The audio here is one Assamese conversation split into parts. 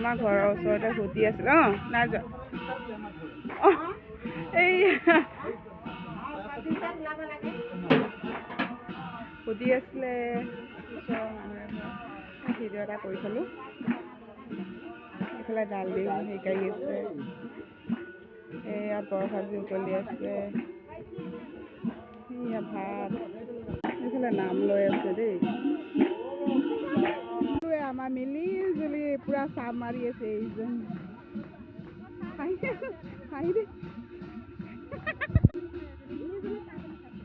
আমাৰ ঘৰৰ ওচৰতে সুধি আছিল অঁ নাই যোৱা অঁ এই সুধি আছিলে ওচৰৰ মানুহে ভিডিঅ' এটা কৰি থলোঁ এইফালে ডালিম শিকাই আছে এয়া বৰ ভাজি উতলি আছে এয়া ভাত এইফালে নাম লৈ আছে দেই আমাৰ মিলি জুলি পুৰা চাহ মাৰি আছে এইজন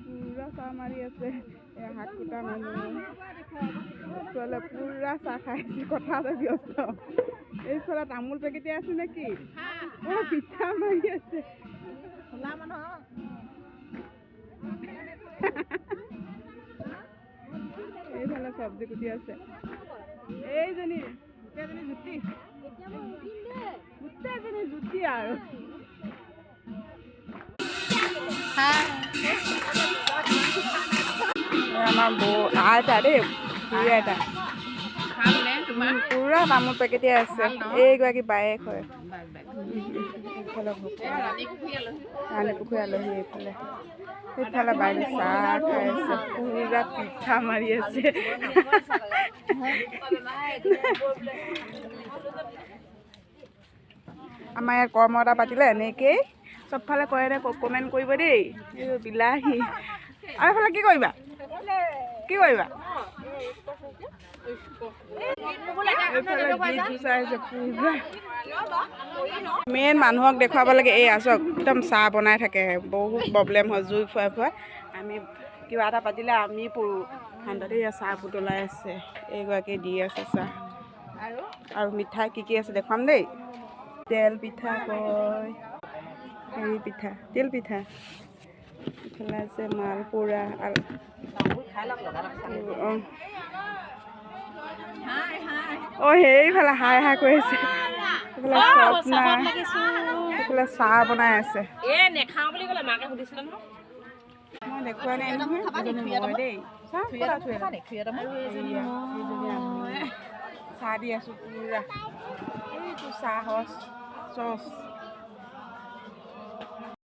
পুৰা চাহ মাৰি আছে হাত কুটা মানুহ পুৰা চাহ খাইছে কথা এটা ব্যস্ত এইফালে তামোল পেকেটে আছে নেকি পিঠা মাৰি আছে এইফালে চব্জি কুটি আছে এইজনী গোটেইজনী জুতি আৰু আমাৰ বৌ আইতা দেই খুৰী আইতা পুৰা তামোল পেকেটে আছে এইগৰাকী বায়েক হয় ৰাণী পুখুৰী আলহী এইফালে সেইফালে বাইদেউ চাহ খাই আছে পুৰা পিঠা মাৰি আছে আমাৰ ইয়াত কৰ্ম এটা পাতিলে এনেকেই চবফালে কৰে দে কমেণ্ট কৰিব দেই বিলাহী আৰু এইফালে কি কৰিবা মেইন মানুহক দেখুৱাব লাগে এই আছক একদম চাহ বনাই থাকে বহুত প্ৰব্লেম হয় জুই ফুৱাই আমি কিবা এটা পাতিলে আমি পুৰোঁ ঠাণ্ডাতে চাহ উতলাই আছে এইগৰাকী দি আছে চাহ আৰু মিঠাই কি আছে দেখুৱাম দেই তেল পিঠা কয় হেৰি পিঠা তেল পিঠা ইফালে আছে মালপুৰা আৰু অঁ সেইফালে হাই কৈ আছে এইফালে চাহ বনাই আছে মই দেখুৱাই নাই নহয় দেই চাহ দি আছোঁ পুৰা এইটো চাহৰ চচ